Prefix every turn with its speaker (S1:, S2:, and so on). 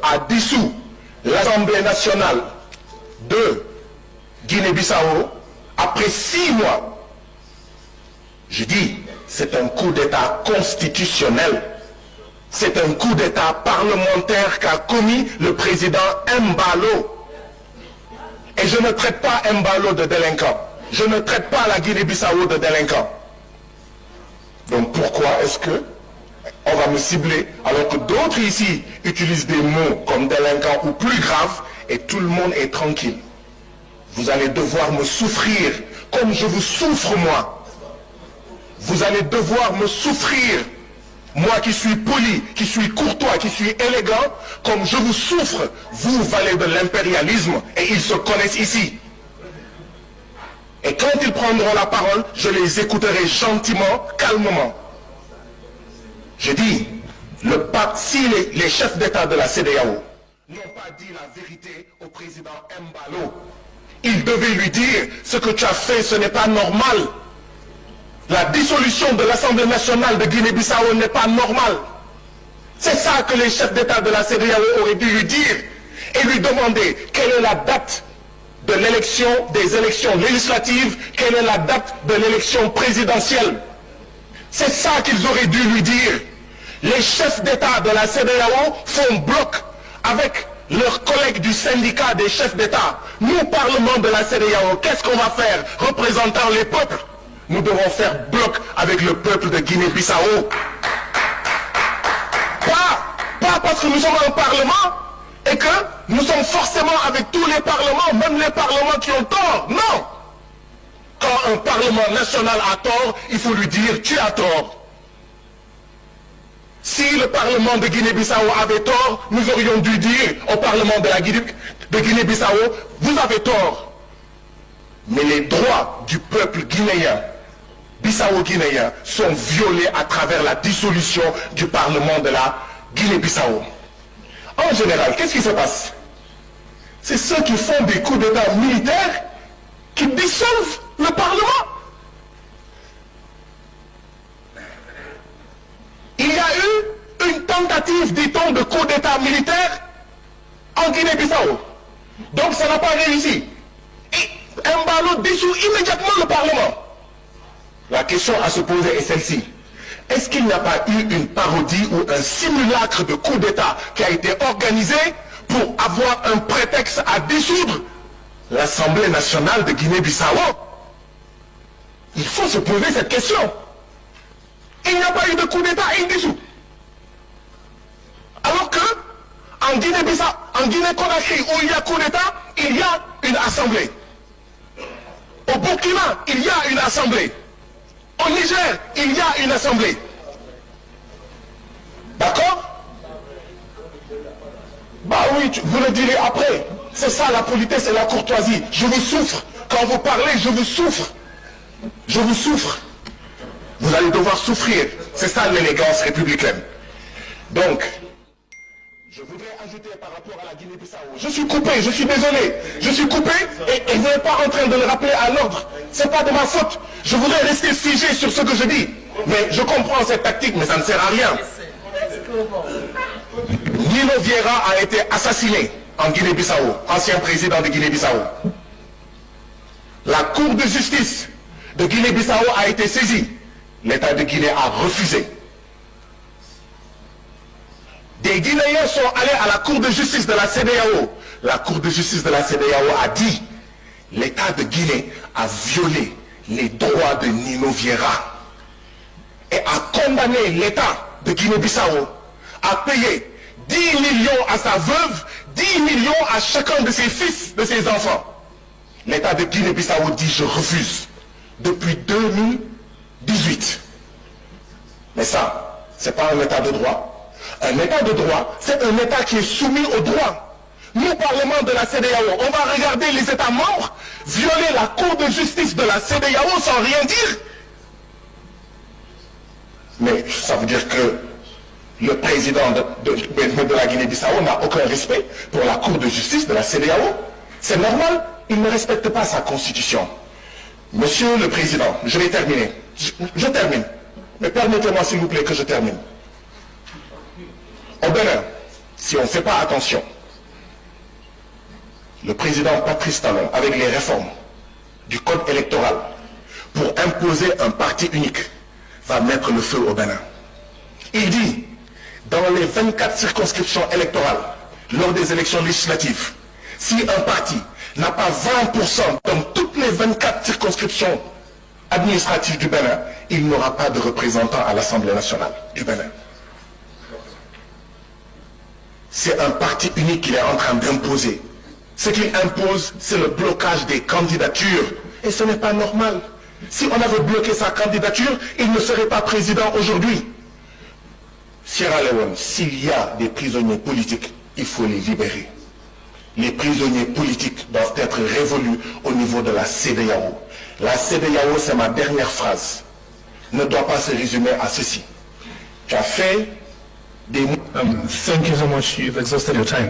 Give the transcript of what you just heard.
S1: a dissous l'Assemblée nationale de Guinée-Bissau après 6 mois. Je dis, c'est un coup d'État constitutionnel. C'est un coup d'État parlementaire qu'a commis le président Embalo. Et je ne traite pas Embalo de délinquant. Je ne traite pas la Guinée-Bissau de délinquant. Donc pourquoi est-ce que on va me cibler alors que d'autres ici utilisent des mots comme délinquant ou plus grave et tout le monde est tranquille? Vous allez devoir me souffrir comme je vous souffre moi. Vous allez devoir me souffrir, moi qui suis poli, qui suis courtois, qui suis élégant, comme je vous souffre, vous valets de l'impérialisme, et ils se connaissent ici. Et quand ils prendront la parole, je les écouterai gentiment, calmement. Je dis, si les chefs d'État de la CEDEAO n'ont pas dit la vérité au président Embalo, ils devaient lui dire, ce que tu as fait, ce n'est pas normal. La dissolution de l'Assemblée nationale de Guinée-Bissau n'est pas normale. C'est ça que les chefs d'État de la CEDEAO auraient dû lui dire et lui demander quelle est la date de l'élection, des élections législatives, quelle est la date de l'élection présidentielle. C'est ça qu'ils auraient dû lui dire. Les chefs d'État de la CEDEAO font bloc avec leurs collègues du syndicat des chefs d'État. Nous, Parlement de la CEDEAO, qu'est-ce qu'on va faire représentant les peuples? Nous devons faire bloc avec le peuple de Guinée-Bissau. Pas parce que nous sommes un parlement et que nous sommes forcément avec tous les parlements, même les parlements qui ont tort. Non! Quand un parlement national a tort, il faut lui dire tu as tort. Si le parlement de Guinée-Bissau avait tort, nous aurions dû dire au parlement de Guinée-Bissau, vous avez tort. Mais les droits du peuple guinéen, bissau-guinéen, sont violés à travers la dissolution du parlement de la Guinée-Bissau. En général, qu'est-ce qui se passe? C'est ceux qui font des coups d'État militaires qui dissolvent le parlement. Il y a eu une tentative, dit-on, de coup d'État militaire en Guinée-Bissau. Donc ça n'a pas réussi. Et Embalo dissout immédiatement le Parlement. La question à se poser est celle-ci. Est-ce qu'il n'y a pas eu une parodie ou un simulacre de coup d'État qui a été organisé pour avoir un prétexte à dissoudre l'Assemblée nationale de Guinée-Bissau? Il faut se poser cette question. Il n'y a pas eu de coup d'État indissous. Alors que en Guinée-Bissau, en Guinée-Conakry, où il y a coup d'État, il y a une assemblée. Au Burkina, il y a une assemblée. Au Niger, il y a une assemblée. D'accord? Bah oui, vous le direz après. C'est ça la politesse et la courtoisie. Je vous souffre. Quand vous parlez, je vous souffre. Je vous souffre. Vous allez devoir souffrir. C'est ça l'élégance républicaine. Donc, je voudrais ajouter par rapport à la Guinée-Bissau. Je suis coupé, je suis désolé. Je suis coupé et vous n'êtes pas en train de le rappeler à l'ordre. Ce n'est pas de ma faute. Je voudrais rester figé sur ce que je dis. Mais je comprends cette tactique, mais ça ne sert à rien. Nino Vieira a été assassiné en Guinée-Bissau, ancien président de Guinée-Bissau. La Cour de justice de Guinée-Bissau a été saisie. L'État de Guinée a refusé. Des Guinéens sont allés à la Cour de justice de la CEDEAO. La Cour de justice de la CEDEAO a dit l'État de Guinée a violé les droits de Nino Vieira et a condamné l'État de Guinée-Bissau à payer 10 millions à sa veuve, 10 millions à chacun de ses fils, de ses enfants. L'État de Guinée-Bissau dit je refuse depuis 2018. Mais ça, c'est pas un État de droit. Un État de droit, c'est un État qui est soumis au droit. Nous, Parlement de la CEDEAO, on va regarder les États membres violer la Cour de justice de la CEDEAO sans rien dire. Mais ça veut dire que le président de la Guinée-Bissau n'a aucun respect pour la Cour de justice de la CEDEAO. C'est normal, il ne respecte pas sa constitution. Monsieur le Président, je vais terminer. Je termine. Mais permettez-moi s'il vous plaît que je termine. Au Bénin, si on ne fait pas attention, le président Patrice Talon, avec les réformes du code électoral, pour imposer un parti unique, va mettre le feu au Bénin. Il dit, dans les 24 circonscriptions électorales, lors des élections législatives, si un parti n'a pas 20% dans toutes les 24 circonscriptions administratives du Bénin, il n'aura pas de représentant à l'Assemblée nationale du Bénin. C'est un parti unique qu'il est en train d'imposer. Ce qu'il impose, c'est le blocage des candidatures. Et ce n'est pas normal. Si on avait bloqué sa candidature, il ne serait pas président aujourd'hui. Sierra Leone, s'il y a des prisonniers politiques, il faut les libérer. Les prisonniers politiques doivent être révolus au niveau de la CEDEAO. La CEDEAO, c'est ma dernière phrase, ne doit pas se résumer à ceci. Tu as fait des...
S2: Thank you so much. You've exhausted your time.